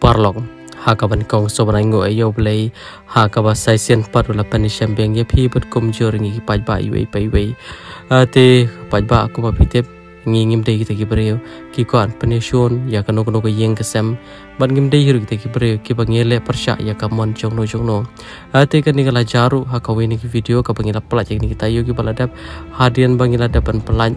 parlok hakaban kong sobrango ayo play hakaba saisen parula panisam bengye phi but komjor ngi pajba iwe paiwe te pajba aku papitep ngingim de kita kibreo ki kan pension ya kano kano ke yeng kesem ban ngim de hiru kita kibreo ki bangele persya ya kamon jongno te kan ningala jaru hakawe ni video ka bangila pelaj ni kita yo ki baladap hadian bangila dapan pelaj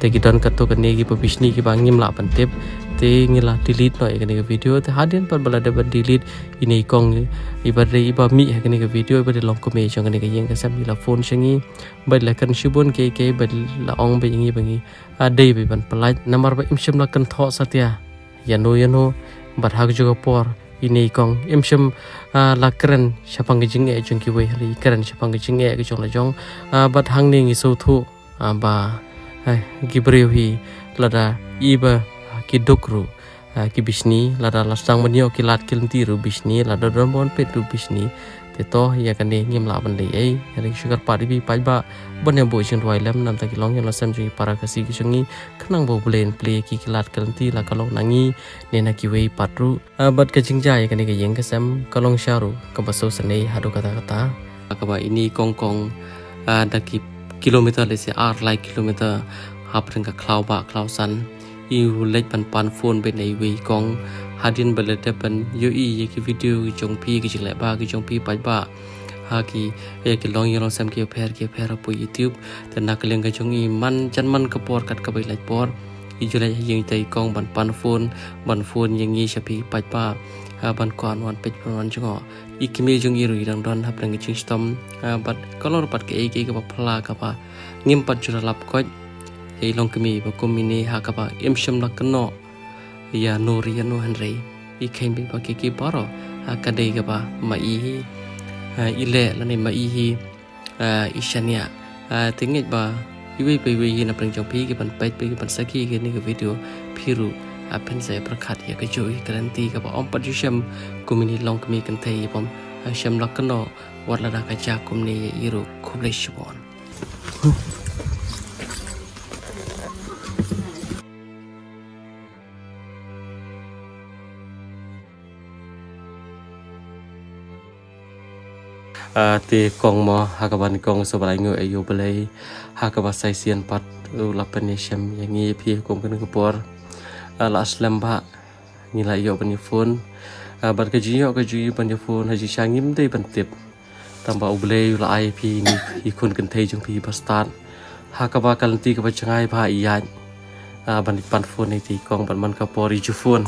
te gidon kato kan ni ki pebisni ki bangim la pantep te ngila delete no kan ni video te hadian par balada ban delete ini kong ibadre iba mi kan ni video ibadre long kome jong kan ni yeng kesem ila phone changi bad la kan shibun ke bad la ong be ngi bangi adai be ban pelaj namar ba imshim la kan tho satya yano bat hak juga por ini kong imshim la kren chapang jing e jong ki we ri kren chapang jing e jong la jong bat hang ni ngi so thu ba gibreu hi lada iba ki dokru ki bisni lada lasang menyo ki lat kilti ru bisni lada don pet ru bisni te to ya kan ni ngim la ban le ai ring sugar padi bi pajba ban ya bo jing roi lam nam ta ki long yang la sam ji para kasi ki sungi khnang bo blen play ki lat kilti la kalong nangi ne na ki we patru bat ka jingja ya kan ni ka yeng ka sam kalong sharu ka baso sane hadu kata akaba ini kongkong daki kilometer le se ar like kilometer hapring ka klau san iu lek pan phone be nei we kong hadin balete pan yo ye ki video ki jong pi ki jile ba ki jong pi pa ba ha ki e ki long yong sam ki pher pu youtube te nak leng ka jong i man chan man ka por kat ka bai lai por i jule yeng tai kong pan phone yeng i shapi pa ba ban kon wan pej pan jong i ki me jong i ru dang don hap leng ching stom bat kolor pat ke ka ba phla ka ba ngim pat jura lap ko ei long kemi ba komini hakaba imsham la kno ya nuri ya no hanrei I khaim bi ba ki baro akadei ga ba ma I ile la nei ma I hi ishania tingit ba iwe pe we na prang jong pi ki ban pet pe ki ban saki ki ni video phiru pen sai prakhat ya ka joi garanti ka ba om padusham komini long kemi kan thei bom sham la kno wat la da ka cha komni iru khubleshbon te kong mo hakaban kong sobalai ngo ayo belai hakaba sai sian pat la penisham yang ngi pi kong kan kupor la aslam ba nila yo bani phone bar ka ji yo ka ji bani phone haji shangim dei ban tip tamba ublei la ai pi ni I kun kan thei jong pi pastan hakaba kalanti ka ba changai ba iyan bani pan phone ni ti kong ban man ka pori ju phone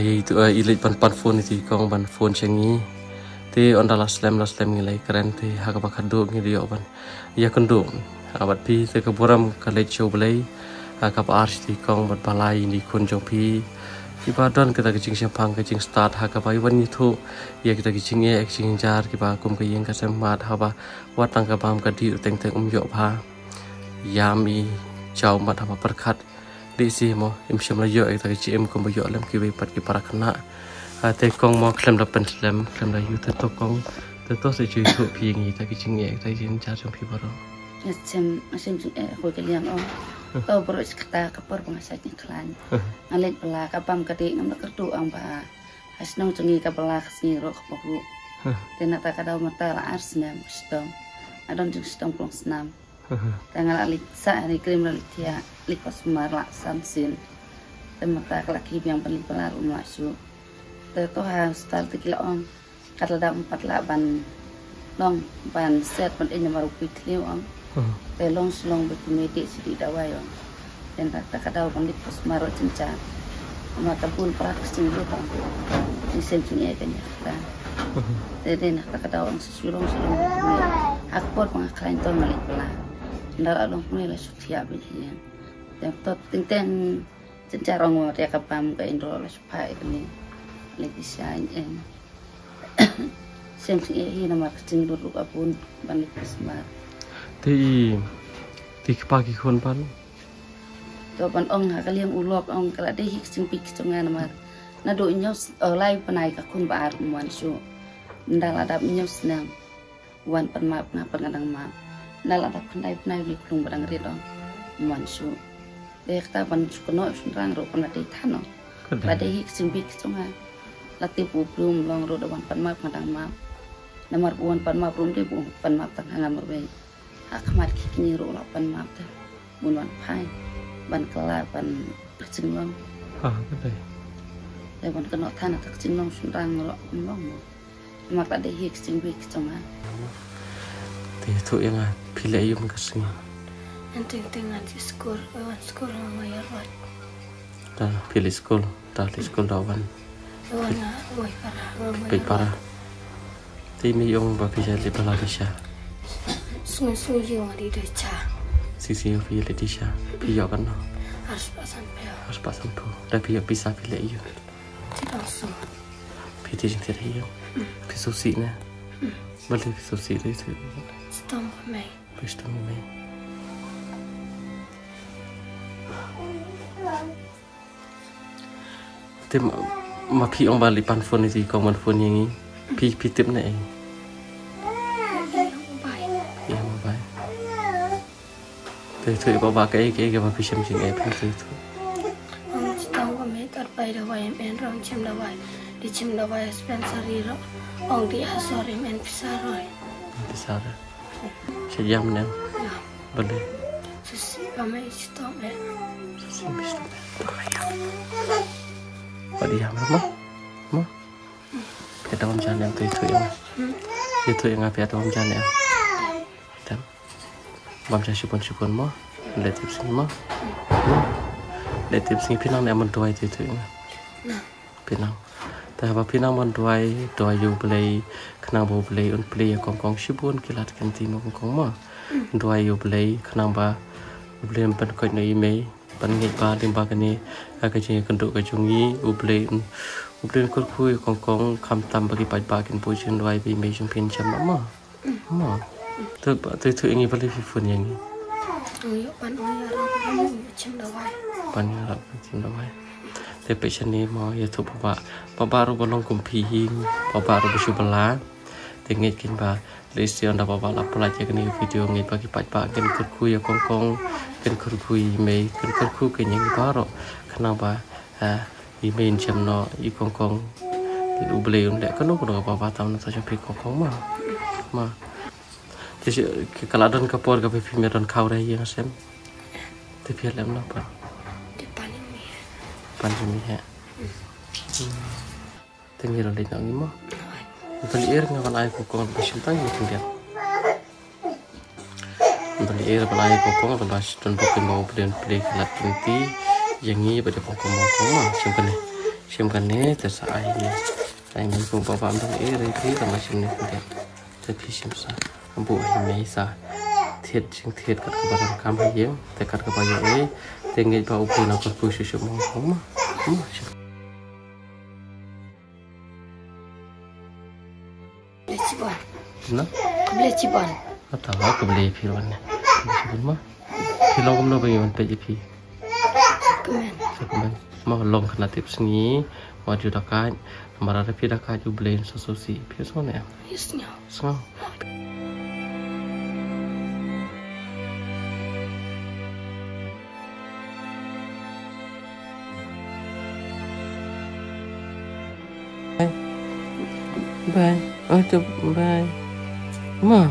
ye tu ilit pan phone ni ti kong ban phone changi te onda la slam ngilai keren te hakaba khadu ngi dio ban ya kundu abat pi te kaburam kale chou blai hakaba arti kong bat balai ni kun jong pi ibadan kita kicing simpang kicing start hakaba iwan itu ya kita kicing e kicing jar ki ba kum ka yeng ka semat haba watang ka bam ka di teng yo pha yami chau mat haba perkhat di si mo imsham la yo kita kicing kum yo lam ki we pat ki para khana te kong mo klem la pen klem la yu te to kong te to se chui thu pi ngi ta ki ching e ta jin cha jong pi baro sem ko ke liang o to bro skta ka por bang sa ni klan alek bala ka pam ka de ngam ka tu ang ba asnong chungi ka bala khsi ro ka pu te na ta ka daw mata la arsnam stong adon jung stong plong snam tangal alik sa ni krim la tia lik pas mar la samsin te mata ka ki yang bali bala ru ma su te to ha start ki la on kata da 4 la ban long ban set ban enya maru pi kliu on te long slong be komedi sidi da wayo dan ta ka daw ban lik pas maro cinca ma ta pun praktis ni ta ni sem ni e kanya ta te den ta ka daw ang susulong ak por pang klain to malik pala ndar along ni la sutia be ni te to ting cinca rong ya ka pam ka indro la supai ni lagi sain sem hi na marketing dulu apun balik smart ti pagi kon pan to pan ong ha kaliang ulok ong kala de hik sing pik songan mar na do nyos lai panai ka kun ba ar muan su ndal adap nyos nang wan pan map na pan ngadang map ndal adap pandai li klung badang ri dong muan su de ta pan su kono sun rang ro pan de thano Pada hik simbik sungai. Latih belum long roda wan pan map ngadang map. Namar buan pan map rum dia buan pan map tang hangan merbe. Hak mat kini ro la pan map dah. Bun wan pai. Ban kela ban percinglong. Betul. Tapi ban kena tanah tak cinglong sundang ro long. Mak pada hik simbik sungai. Itu yang pilih ayam kesini. Ting di skor, awan skor maya rot. Dah pilih sekolah, dah di sekolah dawan. Awan boy Baik parah. Timi yang berpisah di belah disha. Sungai yang di deca. Sisi yang pilih disha, pilih kan? Harus pasang pel. Harus pasang tu. Dah pilih pisah pilih ayam. Tidak so. Pilih yang tidak ayam. Pisau si ne. Balik pisau si itu. Stomp me. Pisau me. Tapi ma pi ông balik pan phone itu kau man phone yang ini pi tip ne. Yang baik. Tapi bawa cái mà pi xem chuyện em pi tu. Stomp me terpai dawai em rong cem dawai. Di cem dawai sponsori ro. Ong di asori men pisaroi. Besar. Sejam ne. Balik. Susi kami stomp me. Susi bisa. Pak dia mama kita dalam jalan itu yang apa dalam jalan dan bangsa syukur mo lihat tips ni mo lihat tips ni pinang ni aman dua itu pinang tapi apa pinang aman dua you beli kenang bo beli un beli kongkong syibun kilat kanti mo kongkong mo dua you beli kenang ba beli empat kau ni email panggil ba limba kini agak jenis kenduk kejungi ublen kurkui kongkong kam tam bagi bakin pujian dua ibu imej pin jam mama tu ingin beli phone yang ni pan arab cem dawai tapi sini mau ya tu bapa ru bolong kumping bapa ru bersubela tinggal kin ba lesian dah bapa lap pelajak ni video ni bagi bakin kurkui kongkong kan kurkui imej kan kurkui kenyang baru kenapa email jam no i kongkong lu beli undek kan aku dah apa tahu nak saja pergi kongkong mah jadi kalau ada kapur kape film dan kau dah yang sem tapi lem apa paling mi ya tinggal lagi nak ngimo beli air ngawan air kongkong bersih tanya tinggal beli air beli air kongkong beli dan bukan mau beli kelat inti yang ini pada kongkong mah siapa ni tersai ni saya ni pun bawa ambil air itu sama sini dia tapi siapa ambil ini sah thiệt kat kepada kami yang dekat kepada ini tinggal bawa pun aku push semua mah beli cibon atau aku beli filon ni mah filon kamu nak bagi mana PJP Sekemen mau long kena tips ni mau judakan marah tapi dah kaju beli sososi biasa ni yesnya semua bye oh tu bye ma